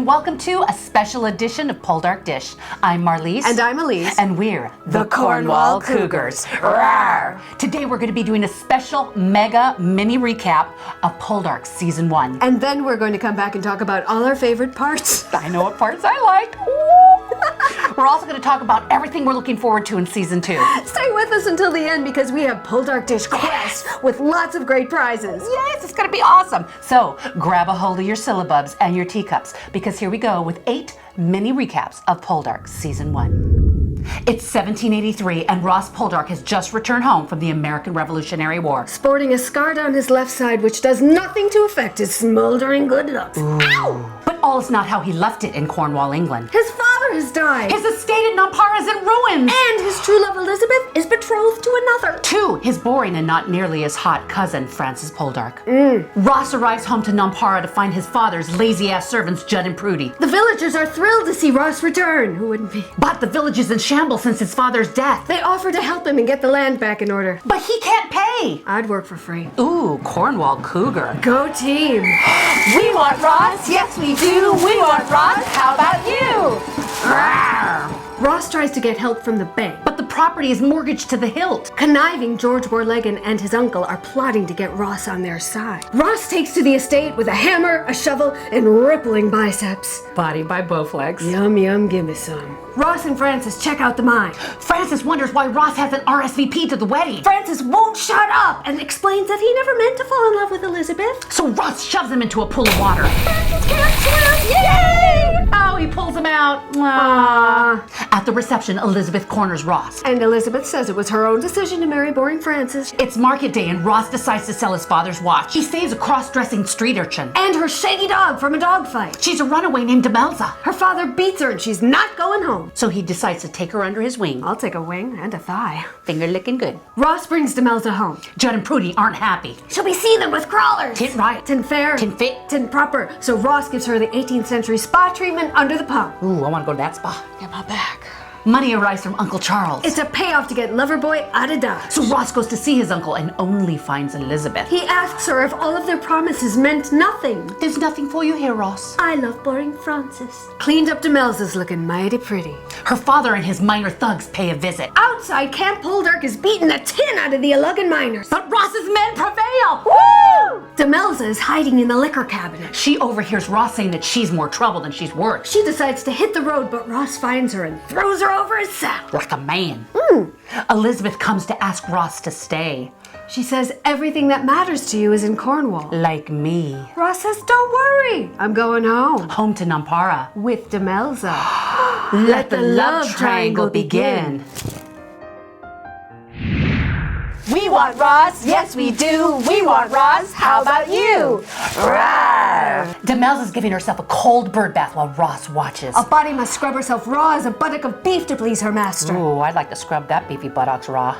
and welcome to a special edition of PoldarkDish. I'm Marlise. And I'm Elyse. And we're the Cornwall Cougars. Rawr. Today we're going to be doing a special mega mini recap of Poldark Season 1. And then we're going to come back and talk about all our favorite parts. I know what parts I like. We're also going to talk about everything we're looking forward to in Season 2. Stay with us until the end because we have PoldarkDish quests with lots of great prizes. Yes, it's going to be awesome. So grab a hold of your syllabubs and your teacups because here we go with 8 mini recaps of Poldark Season 1. It's 1783 and Ross Poldark has just returned home from the American Revolutionary War. Sporting a scar down his left side which does nothing to affect his smoldering good looks. Ow! But all is not how he left it in Cornwall, England. His father has died. His estate in Nampara is in ruins. And his true love Elizabeth is betrothed to another. 2. His boring and not nearly as hot cousin, Francis Poldark. Ross arrives home to Nampara to find his father's lazy-ass servants, Judd and Prudy. The villagers are thrilled to see Ross return. Who wouldn't be? But the village is in shambles since his father's death. They offer to help him and get the land back in order. But he can't pay. I'd work for free. Ooh, Cornwall Cougar. Go team. We want Ross, yes we do. We want Ross, how about you? Rawr. Ross tries to get help from the bank. But the property is mortgaged to the hilt. Conniving George Warlegan and his uncle are plotting to get Ross on their side. Ross takes to the estate with a hammer, a shovel, and rippling biceps. Body by Bowflex. Yum yum, give me some. Ross and Francis check out the mine. Francis wonders why Ross hasn't RSVP'd to the wedding. Francis won't shut up and explains that he never meant to fall in love with Elizabeth. So Ross shoves him into a pool of water. Francis can't swim! Yay! Oh, he pulls him out. Aww. At the reception, Elizabeth corners Ross. And Elizabeth says it was her own decision to marry boring Francis. It's market day and Ross decides to sell his father's watch. He saves a cross-dressing street urchin. And her shaggy dog from a dog fight. She's a runaway named Demelza. Her father beats her and she's not going home. So he decides to take her under his wing. I'll take a wing and a thigh. Finger licking good. Ross brings Demelza home. Judd and Prudy aren't happy. She'll be seething with crawlers. Tin right. Tin fair. Tin fit. Tin proper. So Ross gives her the 18th century spa treatment under the pump. Ooh, I want to go to that spa. Get my back. Money arrives from Uncle Charles. It's a payoff to get Loverboy out of Dodge. So Ross goes to see his uncle and only finds Elizabeth. He asks her if all of their promises meant nothing. There's nothing for you here, Ross. I love boring Francis. Cleaned up Demelza's looking mighty pretty. Her father and his minor thugs pay a visit. Outside, Camp Poldark is beating the tin out of the Ulugan miners. But Ross's men prevail. Woo! Demelza is hiding in the liquor cabinet. She overhears Ross saying that she's more trouble than she's worth. She decides to hit the road, but Ross finds her and throws her over his saddle. Like a man. Elizabeth comes to ask Ross to stay. She says everything that matters to you is in Cornwall. Like me. Ross says, don't worry, I'm going home. Home to Nampara. With Demelza. Let the love triangle begin. We want Ross, yes we do. We want Ross, how about you? Rawr. Demelza's giving herself a cold bird bath while Ross watches. A body must scrub herself raw as a buttock of beef to please her master. Ooh, I'd like to scrub that beefy buttocks raw.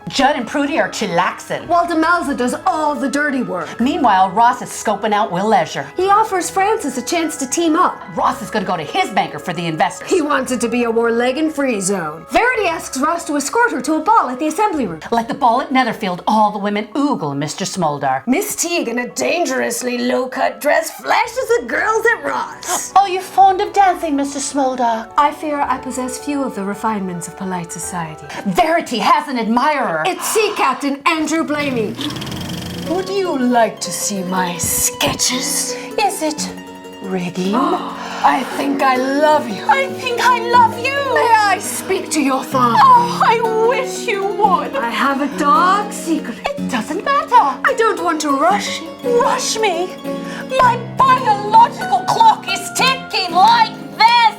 Judd and Prudy are chillaxing. While Demelza does all the dirty work. Meanwhile, Ross is scoping out Will Leisure. He offers Francis a chance to team up. Ross is going to go to his banker for the investors. He wants it to be a Warlegan-free zone. Verity asks Ross to escort her to a ball at the assembly room. Like the ball at Netherfield, all the women oogle Mr. Smoldar. Miss Teague in a dangerously low-cut dress flashes the girls at Ross. Are you fond of dancing, Mr. Smoldar? I fear I possess few of the refinements of polite society. Verity has an admirer. It's Sea Captain Andrew Blamey. Would you like to see my sketches? Is it rigging? I think I love you. I think I love you. May I speak to your father? Oh, I wish you would. I have a dark secret. It doesn't matter. I don't want to rush you. Rush me? My biological clock is ticking like this.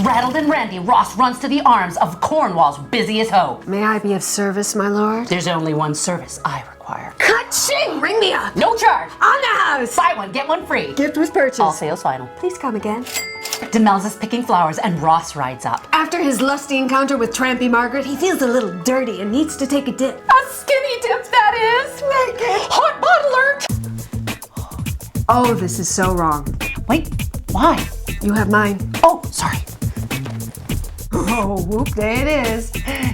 Rattled and randy, Ross runs to the arms of Cornwall's busiest hoe. May I be of service, my lord? There's only one service I require. Ka-ching! Ring me up! No charge. On the house! Buy one, get one free. Gift was purchased. All sales final. Please come again. Demelza's picking flowers and Ross rides up. After his lusty encounter with Trampy Margaret, he feels a little dirty and needs to take a dip. A skinny dip, that is. Naked. Hot pot alert. Oh, this is so wrong. Wait, why? You have mine. Oh, sorry. Oh, whoop, there it is.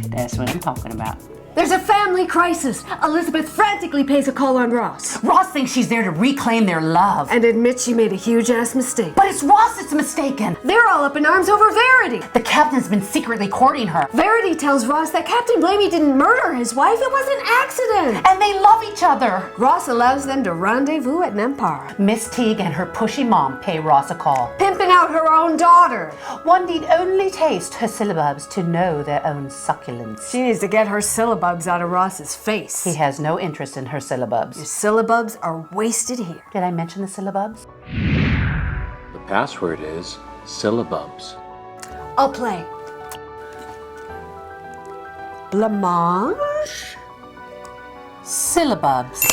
That's what I'm talking about. There's a family crisis. Elizabeth frantically pays a call on Ross. Ross thinks she's there to reclaim their love. And admits she made a huge-ass mistake. But it's Ross that's mistaken. They're all up in arms over Verity. The captain's been secretly courting her. Verity tells Ross that Captain Blamey didn't murder his wife. It was an accident. And they love each other. Ross allows them to rendezvous at Nampara. Miss Teague and her pushy mom pay Ross a call. Pimping out her own daughter. One need only taste her syllabubs to know their own succulence. She needs to get her syllabubs out of Ross's face. He has no interest in her syllabubs. Your syllabubs are wasted here. Did I mention the syllabubs? The password is syllabubs. I'll play. Blancmange? Syllabubs.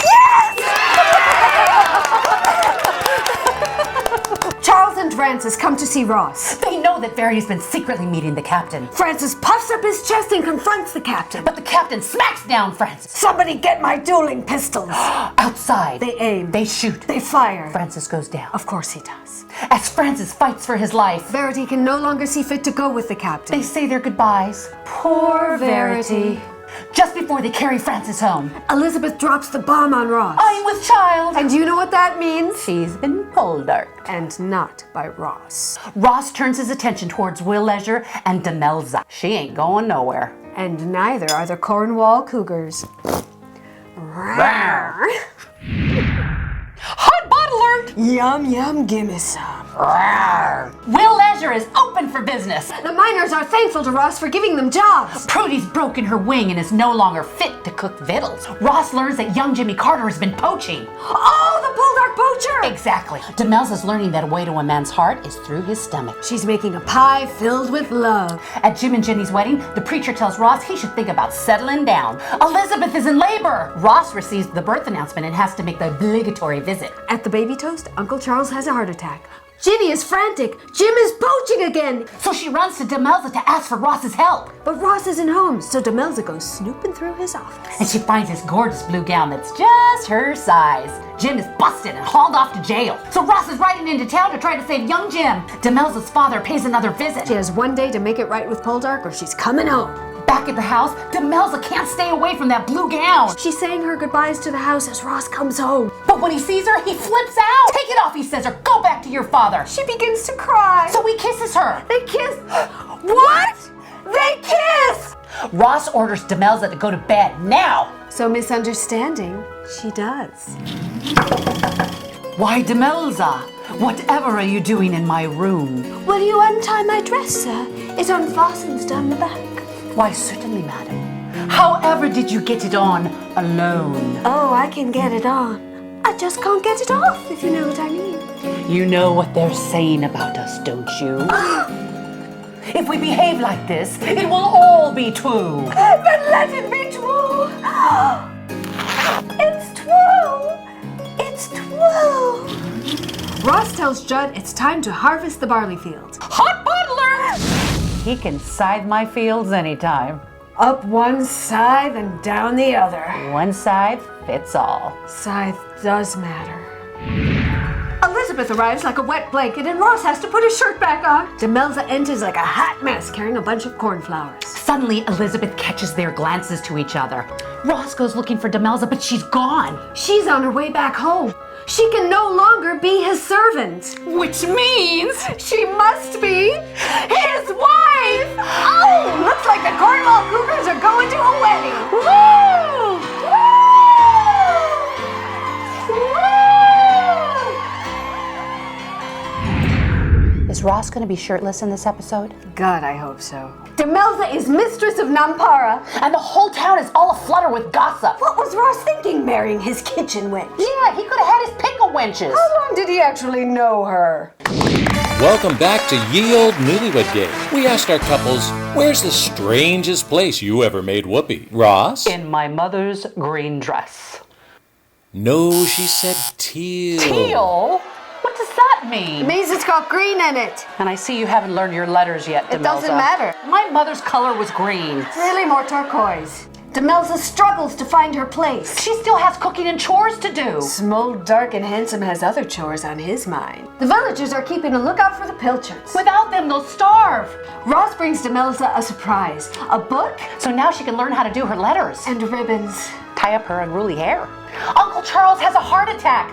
Charles and Francis come to see Ross. They know that Verity's been secretly meeting the captain. Francis puffs up his chest and confronts the captain. But the captain smacks down Francis. Somebody get my dueling pistols. Outside. They aim. They shoot. They fire. Francis goes down. Of course he does. As Francis fights for his life, Verity can no longer see fit to go with the captain. they say their goodbyes. Poor Verity. Just before they carry Francis home. Elizabeth drops the bomb on Ross. I'm with child. And you know what that means? She's been Poldarked. And not by Ross. Ross turns his attention towards Will Leisure and Demelza. She ain't going nowhere. And neither are the Cornwall Cougars. Rawr. Hot bottle alert! Yum, yum, gimme some. Will Leisure is open for business. The miners are thankful to Ross for giving them jobs. Prudy's broken her wing and is no longer fit to cook victuals. Ross learns that young Jimmy Carter has been poaching. Oh, the Poldark poacher! Exactly. Demelza's learning that a way to a man's heart is through his stomach. She's making a pie filled with love. At Jim and Jenny's wedding, the preacher tells Ross he should think about settling down. Elizabeth is in labor. Ross receives the birth announcement and has to make the obligatory visit. At the baby toast, Uncle Charles has a heart attack. Ginny is frantic. Jim is poaching again. So she runs to Demelza to ask for Ross's help. But Ross isn't home, so Demelza goes snooping through his office. And she finds this gorgeous blue gown that's just her size. Jim is busted and hauled off to jail. So Ross is riding into town to try to save young Jim. Demelza's father pays another visit. She has one day to make it right with Poldark or she's coming home. Back at the house, Demelza can't stay away from that blue gown. She's saying her goodbyes to the house as Ross comes home. But when he sees her, he flips out. Take it off, he says, or go back to your father. She begins to cry. So he kisses her. They kiss. What? They kiss! Ross orders Demelza to go to bed now. So misunderstanding, she does. Why, Demelza? Whatever are you doing in my room? Will you untie my dress, sir? It unfastens down the back. Why, certainly, madam. However did you get it on alone? Oh, I can get it on. I just can't get it off, if you know what I mean. You know what they're saying about us, don't you? If we behave like this, it will all be true. But let it be true. It's true. It's true. Ross tells Judd it's time to harvest the barley fields. Hot butler! He can scythe my fields anytime. Up one scythe and down the other. One scythe fits all. Scythe does matter. Elizabeth arrives like a wet blanket and Ross has to put his shirt back on. Demelza enters like a hot mess carrying a bunch of cornflowers. Suddenly, Elizabeth catches their glances to each other. Ross goes looking for Demelza, but she's gone. She's on her way back home. She can no longer be his servant. Which means She must be his wife! Oh, looks like the Cornwall Cougars are going to a wedding. Woo! Woo! Is Ross going to be shirtless in this episode? God, I hope so. Demelza is mistress of Nampara. And the whole town is all aflutter with gossip. What was Ross thinking marrying his kitchen wench? Yeah, he could have had his pickle wenches. How long did he actually know her? Welcome back to Ye Olde Newlywed Game. We asked our couples, where's the strangest place you ever made whoopee? Ross? In my mother's green dress. No, she said teal. Teal? What does that mean? It means it's got green in it. And I see you haven't learned your letters yet, Demelza. It doesn't matter. My mother's color was green. Really more turquoise. Demelza struggles to find her place. She still has cooking and chores to do. Poldark and Handsome has other chores on his mind. The villagers are keeping a lookout for the pilchards. Without them, they'll starve. Ross brings Demelza a surprise. A book So now she can learn how to do her letters. and ribbons. Tie up her unruly hair. Uncle Charles has a heart attack.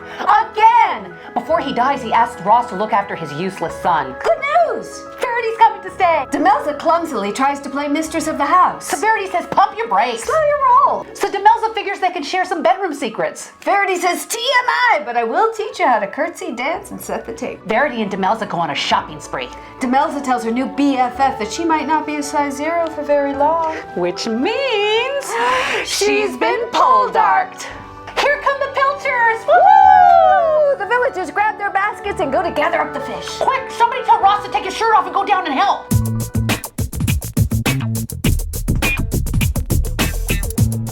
Again! Before he dies, he asked Ross to look after his useless son. Good news! Verity's coming to stay. Demelza clumsily tries to play mistress of the house. So Verity says, pump your brakes. Slow your roll. So Demelza figures they can share some bedroom secrets. Verity says TMI, but I will teach you how to curtsy, dance, and set the table. Verity and Demelza go on a shopping spree. Demelza tells her new BFF that she might not be a size 0 for very long. Which means she's been Poldarked. Here come the pilchers! Woo! The villagers grab their baskets and go to gather up the fish. Quick, somebody tell Ross to take his shirt off and go down and help.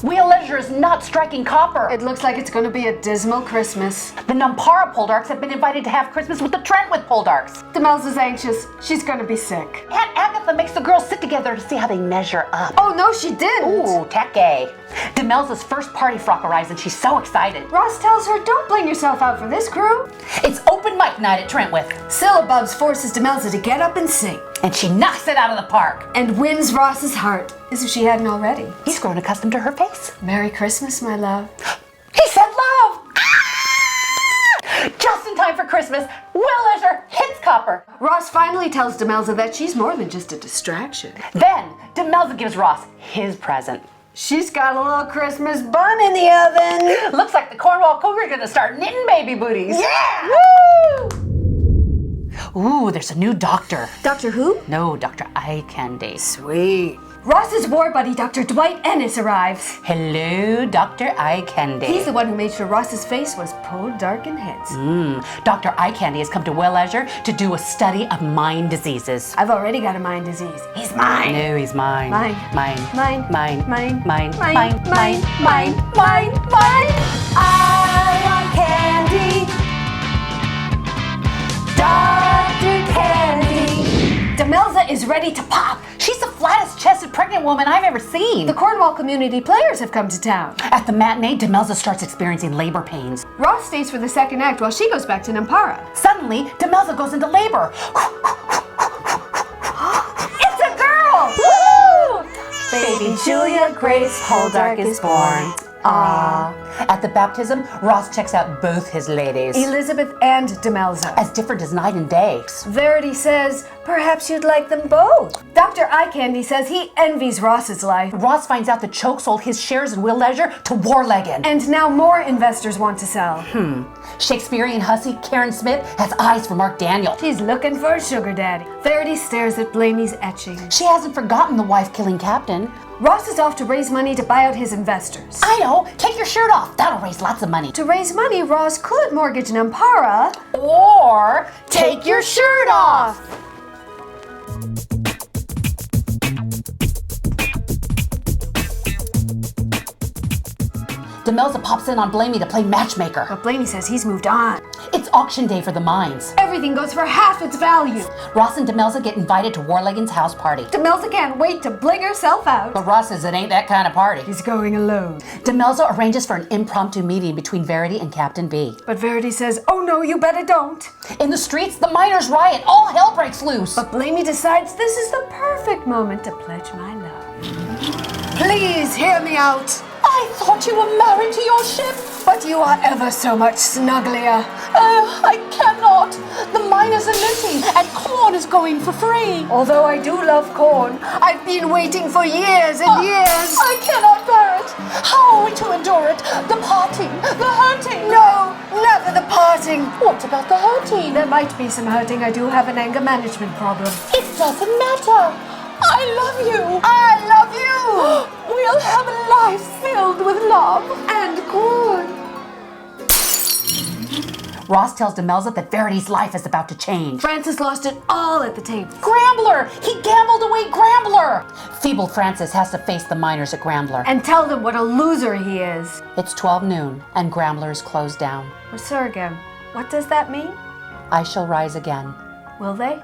Wheel Leisure is not striking copper. It looks like it's going to be a dismal Christmas. The Numpara Poldarks have been invited to have Christmas with the Trentwood Poldarks. Demelza's anxious. She's going to be sick. Aunt Agatha makes the girls sit together to see how they measure up. Oh, no, she didn't. Ooh, tacky. Demelza's first party frock arrives and she's so excited. Ross tells her, don't blame yourself out for this crew. It's open mic night at Trentwood. Syllabubs forces Demelza to get up and sing. And she knocks it out of the park. And wins Ross's heart, as if she hadn't already. He's grown accustomed to her face. Merry Christmas, my love. He said love! Ah! Just in time for Christmas, Will Leisure hits copper. Ross finally tells Demelza that she's more than just a distraction. Then, Demelza gives Ross his present. She's got a little Christmas bun in the oven. Looks like the Cornwall Cougars are gonna start knitting baby booties. Yeah! Woo! Ooh, there's a new doctor. Doctor who? No, Dr. Eye Candy. Sweet. Ross's war buddy, Dr. Dwight Ennis, arrives. Hello, Dr. Eye Candy. He's the one who made sure Ross's face was Poldark and handsome. Dr. Eye Candy has come to Will Leisure to do a study of mind diseases. I've already got a mind disease. He's mine. No, he's mine. Mine. Mine. Mine. Mine. Mine. Mine. Mine. Mine. Mine. Mine. Mine. Mine. I want candy. Dr. Candy. Demelza is ready to pop. She's the flattest chested pregnant woman I've ever seen. The Cornwall community players have come to town. At the matinee, Demelza starts experiencing labor pains. Ross stays for the second act while she goes back to Numpara. Suddenly, Demelza goes into labor. It's a girl! Woo! Baby Julia Grace Poldark is born. Ah. At the baptism, Ross checks out both his ladies. Elizabeth and Demelza. As different as night and day. Verity says, perhaps you'd like them both. Dr. Eye Candy says he envies Ross's life. Ross finds out that Choke sold his shares in Will Leisure to Warleggin. And now more investors want to sell. Shakespearean hussy Karen Smith has eyes for Mark Daniel. She's looking for a sugar daddy. Verity stares at Blamey's etching. She hasn't forgotten the wife-killing captain. Ross is off to raise money to buy out his investors. I know. Take your shirt off. That'll raise lots of money. To raise money, Ross could mortgage Numpara. Or take your shirt off. Demelza pops in on Blamey to play matchmaker. But Blamey says he's moved on. It's auction day for the mines. Everything goes for half its value. Ross and Demelza get invited to Warleggin's house party. Demelza can't wait to bling herself out. But Ross says it ain't that kind of party. He's going alone. Demelza arranges for an impromptu meeting between Verity and Captain B. But Verity says, oh no, you better don't. In the streets, the miners riot. All hell breaks loose. But Blamey decides this is the perfect moment to pledge my love. Please hear me out. I thought you were married to your ship. But you are ever so much snugglier. I cannot. The miners are looting and corn is going for free. Although I do love corn, I've been waiting for years and years. I cannot bear it. How are we to endure it? The parting, the hurting. No, never the parting. What about the hurting? There might be some hurting. I do have an anger management problem. It doesn't matter. I love you. I love you. We'll have a life filled with love. And corn. Ross tells Demelza that Verity's life is about to change. Francis lost it all at the table. Grambler! He gambled away Grambler! Feeble Francis has to face the miners at Grambler. And tell them what a loser he is. It's 12 noon and Grambler is closed down. Resurgam. What does that mean? I shall rise again. Will they?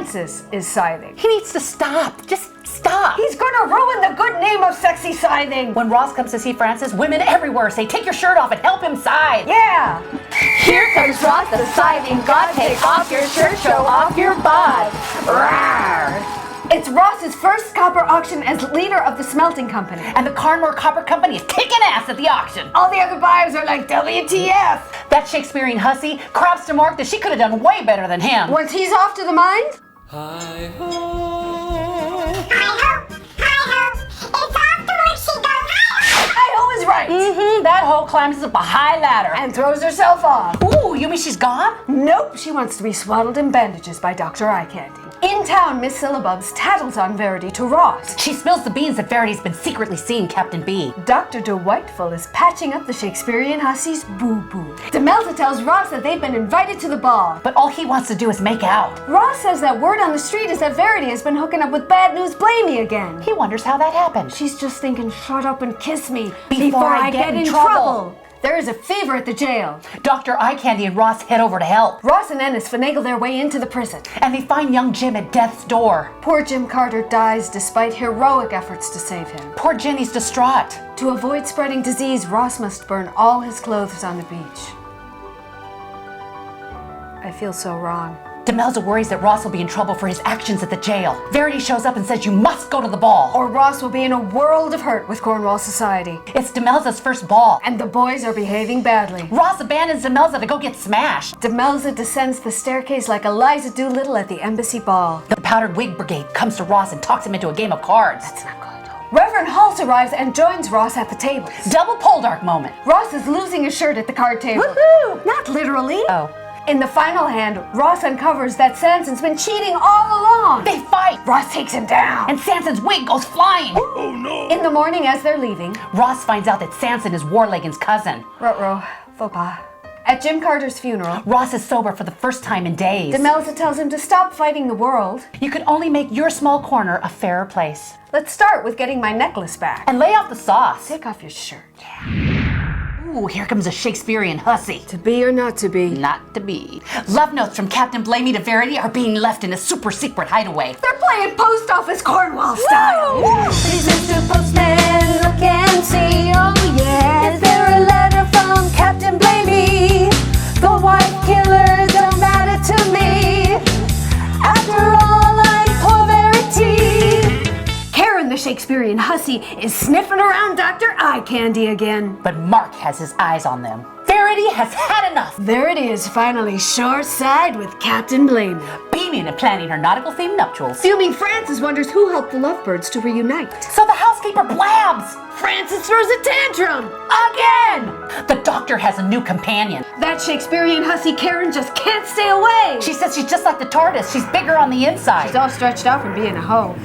Francis is scything. He needs to stop. Just stop. He's gonna ruin the good name of sexy scything. When Ross comes to see Francis, women everywhere say, take your shirt off and help him scythe. Yeah. Here comes Ross the scything god. Take off your shirt, show off your bod. Rawr. It's Ross's first copper auction as leader of the smelting company. And the Cornwall Copper Company is kicking ass at the auction. All the other buyers are like, WTF. That Shakespearean hussy craps to Mark that she could have done way better than him. Once he's off to the mines, Hi-ho. Hi-ho is right. That hoe climbs up a high ladder. And throws herself off. Ooh, you mean she's gone? Nope, she wants to be swaddled in bandages by Dr. Eye Candy. In town, Miss Syllabubs tattles on Verity to Ross. She spills the beans that Verity's been secretly seeing Captain B. Dr. DeWhiteful is patching up the Shakespearean hussy's boo-boo. Demelza tells Ross that they've been invited to the ball. But all he wants to do is make out. Ross says that word on the street is that Verity has been hooking up with Bad News Blamey again. He wonders how that happened. She's just thinking, shut up and kiss me Before I get in trouble. There is a fever at the jail. Dr. Eye Candy and Ross head over to help. Ross and Ennis finagle their way into the prison. And they find young Jim at death's door. Poor Jim Carter dies despite heroic efforts to save him. Poor Jenny's distraught. To avoid spreading disease, Ross must burn all his clothes on the beach. I feel so wrong. Demelza worries that Ross will be in trouble for his actions at the jail. Verity shows up and says you must go to the ball. Or Ross will be in a world of hurt with Cornwall society. It's Demelza's first ball. And the boys are behaving badly. Ross abandons Demelza to go get smashed. Demelza descends the staircase like Eliza Doolittle at the embassy ball. The powdered wig brigade comes to Ross and talks him into a game of cards. That's not good. Reverend Halse arrives and joins Ross at the tables. Double Poldark moment. Ross is losing his shirt at the card table. Woohoo! Not literally. Oh. In the final hand, Ross uncovers that Sanson's been cheating all along. They fight. Ross takes him down. And Sanson's wig goes flying. Oh no. In the morning, as they're leaving, Ross finds out that Sanson is Warlegan's cousin. Ruh-roh, faux pas. At Jim Carter's funeral, Ross is sober for the first time in days. Demelza tells him to stop fighting the world. You can only make your small corner a fairer place. Let's start with getting my necklace back. And lay off the sauce. Take off your shirt. Ooh, here comes a Shakespearean hussy. To be or not to be? Not to be. Love notes from Captain Blamey to Verity are being left in a super secret hideaway. They're playing post office Cornwall style. Please, Mr. Postman, look and see. Oh yeah, is there a letter from Captain Blamey? The wife killer don't matter to me. After all, I'm poor Verity. Karen, the Shakespearean hussy, is sniffing around Dr. Eye Candy again. But Mark has his eyes on them. Verity has had enough. Verity is finally shore-side with Captain Blamey. Beaming and planning her nautical-themed nuptials. Fuming Francis wonders who helped the lovebirds to reunite. So the housekeeper blabs. Francis throws a tantrum. Again! The doctor has a new companion. That Shakespearean hussy Karen just can't stay away. She says she's just like the TARDIS. She's bigger on the inside. She's all stretched out from being a hoe.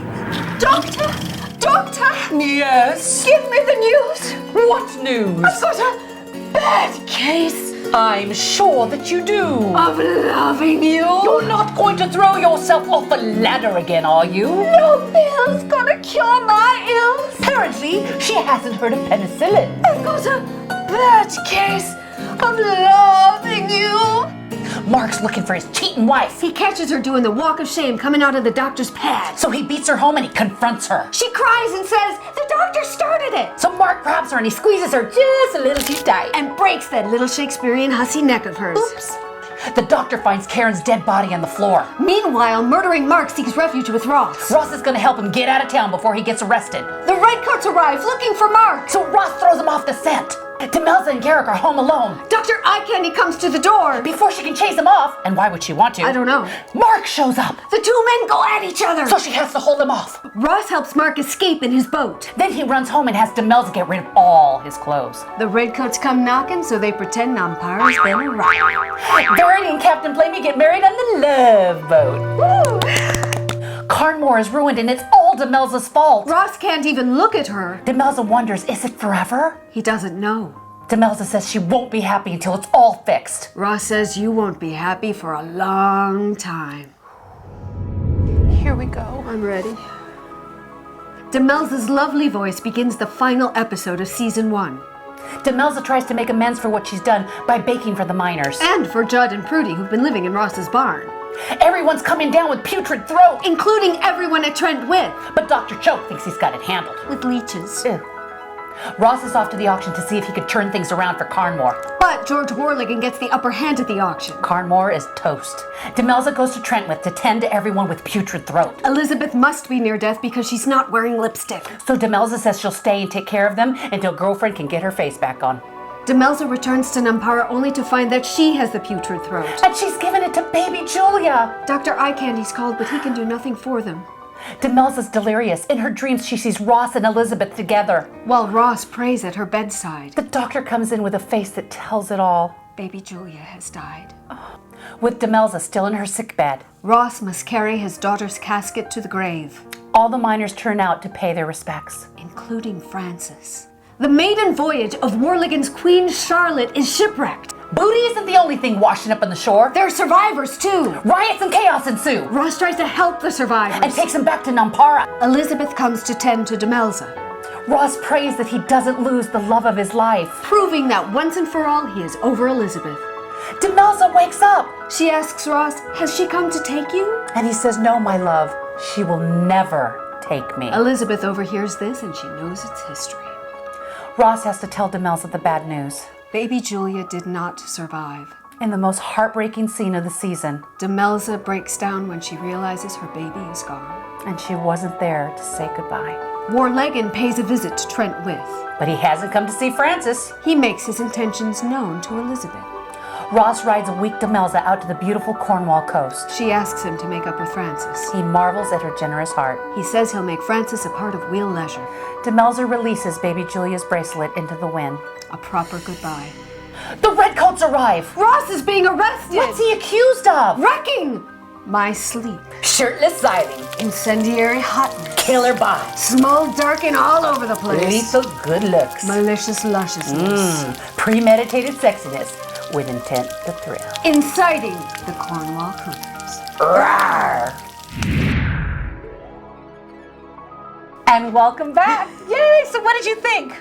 Doctor! Doctor! Yes? Give me the news! What news? I've got a bad case I'm sure that you do. of loving you. You're not going to throw yourself off a ladder again, are you? No pill's gonna cure my ills. Apparently, she hasn't heard of penicillin. I've got a bad case of loving you. Mark's looking for his cheating wife. He catches her doing the walk of shame coming out of the doctor's pad. So he beats her home and he confronts her. She cries and says, the doctor started it. So Mark grabs her and he squeezes her just a little too tight. And breaks that little Shakespearean hussy neck of hers. Oops. The doctor finds Karen's dead body on the floor. Meanwhile, murdering Mark seeks refuge with Ross. Ross is going to help him get out of town before he gets arrested. The Redcoats arrive looking for Mark. So Ross throws him off the scent. Demelza and Garrick are home alone. Dr. Eye Candy comes to the door. Before she can chase him off, and why would she want to? I don't know. Mark shows up. The two men go at each other. So she has to hold him off. Ross helps Mark escape in his boat. Then he runs home and has Demelza get rid of all his clothes. The Redcoats come knocking, so they pretend Nampara's been a riot. Verity and Captain Blamey get married on the Love Boat. Woo! Carnmore is ruined and it's all Demelza's fault. Ross can't even look at her. Demelza wonders, is it forever? He doesn't know. Demelza says she won't be happy until it's all fixed. Ross says you won't be happy for a long time. Here we go. I'm ready. Demelza's lovely voice begins the final episode of Season 1. Demelza tries to make amends for what she's done by baking for the miners. And for Judd and Prudy, who've been living in Ross's barn. Everyone's coming down with putrid throat, Including everyone at Trent With. but Dr. Choke thinks he's got it handled. With leeches. Ew. Ross is off to the auction to see if he could turn things around for Carnmore. But George Warligan gets the upper hand at the auction. Carnmore is toast. Demelza goes to Trentwith to tend to everyone with putrid throat. Elizabeth must be near death because she's not wearing lipstick. So Demelza says she'll stay and take care of them until girlfriend can get her face back on. Demelza returns to Nampara only to find that she has the putrid throat. And she's given it to baby Julia. Dr. Eye Candy's called, but he can do nothing for them. Demelza's delirious. In her dreams, she sees Ross and Elizabeth together. While Ross prays at her bedside. The doctor comes in with a face that tells it all. Baby Julia has died. With Demelza still in her sickbed, Ross must carry his daughter's casket to the grave, all the miners turn out to pay their respects. including Frances. The maiden voyage of Warligan's Queen Charlotte is shipwrecked. Booty isn't the only thing washing up on the shore. There are survivors, too. Riots and chaos ensue Ross tries to help the survivors. and takes them back to Nampara. Elizabeth comes to tend to Demelza, Ross prays that he doesn't lose the love of his life. proving that once and for all he is over Elizabeth. Demelza wakes up She asks Ross, has she come to take you? and he says, "No, my love, she will never take me." Elizabeth overhears this and she knows its history. Ross has to tell Demelza the bad news. Baby Julia did not survive. In the most heartbreaking scene of the season, Demelza breaks down when she realizes her baby is gone. and she wasn't there to say goodbye. Warlegan pays a visit to Trent With. But he hasn't come to see Frances. He makes his intentions known to Elizabeth. Ross rides a weak Demelza out to the beautiful Cornwall coast. She asks him to make up with Frances. He marvels at her generous heart. He says he'll make Frances a part of Wheel Leisure. Demelza releases baby Julia's bracelet into the wind. A proper goodbye. The redcoats arrive! Ross is being arrested! What's he accused of? Wrecking my sleep. Shirtless sighting, Incendiary hotness. killer bites, Small darken all over the place. lethal good looks, Malicious lusciousness. premeditated sexiness with intent to thrill. Inciting the Cornwall Cougars. Rawr. And welcome back. Yay! So what did you think?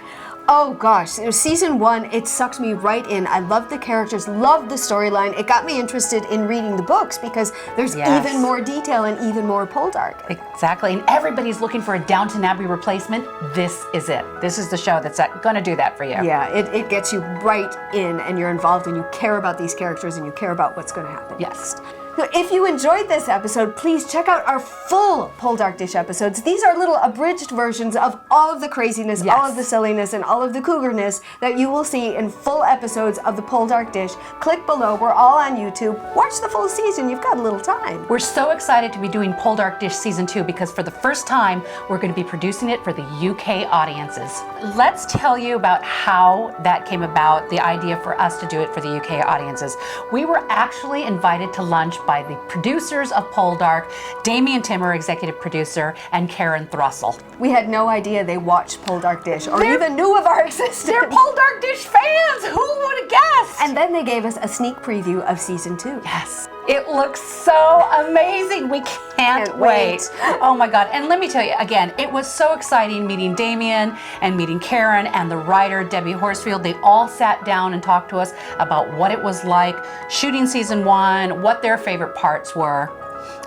Oh gosh, season 1, it sucked me right in. I loved the characters, loved the storyline. It got me interested in reading the books because there's Yes. even more detail and even more Poldark. Exactly, and everybody's looking for a Downton Abbey replacement. This is it. This is the show that's going to do that for you. Yeah, it gets you right in and you're involved and you care about these characters and you care about what's going to happen. Yes. So if you enjoyed this episode, please check out our full Poldark Dish episodes. These are little abridged versions of all of the craziness, Yes. all of the silliness, and all of the cougarness that you will see in full episodes of the Poldark Dish. Click below. We're all on YouTube. Watch the full season. You've got a little time. We're so excited to be doing Poldark Dish Season 2 because for the first time, we're going to be producing it for the UK audiences. Let's tell you about how that came about, the idea for us to do it for the UK audiences. We were actually invited to lunch by the producers of Poldark, Damien Timmer, executive producer, and Karen Thrussell. We had no idea they watched Poldark Dish or They're- even knew of our existence. They're Poldark Dish fans! Who would have guessed? And then they gave us a sneak preview of season 2. Yes. It looks so amazing. We can't wait. Oh my God. And let me tell you again, it was so exciting meeting Damien and meeting Karen and the writer, Debbie Horsfield. They all sat down and talked to us about what it was like shooting season 1, what their favorite parts were.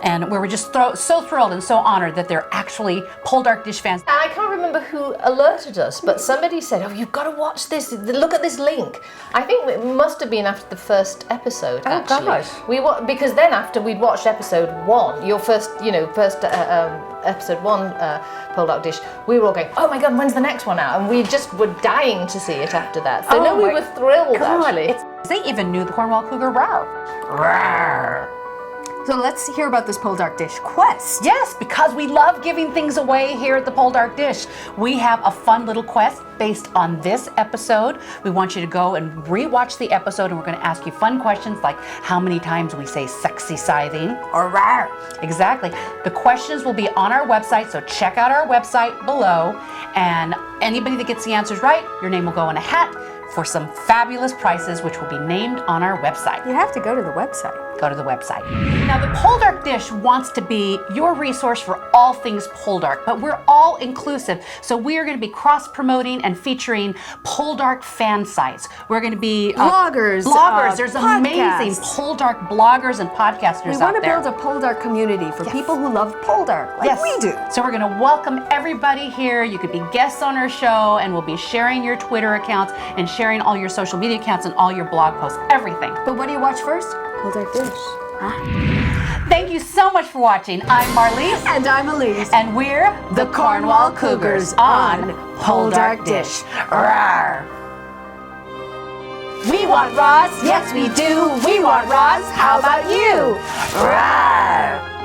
And we were just so thrilled and so honored that they're actually Poldark Dish fans. I can't remember who alerted us, but somebody said, "Oh, you've got to watch this. Look at this link." I think it must have been after the first episode. Oh, actually. gosh. Because then after we'd watched episode 1, your first episode 1 Poldark Dish, we were all going, "Oh my God, when's the next one out?" And we just were dying to see it after that. So Oh no, we my were thrilled actually. They even knew the Cornwall Cougar roar. Rawr. So let's hear about this Poldark Dish quest. Yes, because we love giving things away here at the Poldark Dish. We have a fun little quest based on this episode. We want you to go and rewatch the episode, and we're going to ask you fun questions like how many times we say sexy scything or rawr. Exactly. The questions will be on our website, so check out our website below, and anybody that gets the answers right, your name will go in a hat for some fabulous prizes, which will be named on our website. You have to go to the website. go to the website. Now, the Poldark Dish wants to be your resource for all things Poldark, but we're all inclusive. So we are going to be cross-promoting and featuring Poldark fan sites. We're going to be Bloggers, There's podcasts. amazing Poldark bloggers and podcasters We want out to there. build a Poldark community for people who love Poldark, like we do. So we're going to welcome everybody here. You could be guests on our show, and we'll be sharing your Twitter accounts and sharing all your social media accounts and all your blog posts, everything. But what do you watch first? Poldark Dish. Thank you so much for watching. I'm Marlise. And I'm Elyse. And we're the Cornwall Cougars on Poldark Dish. Rawr. We want Ross, yes we do. We want Ross, how about you? Rawr.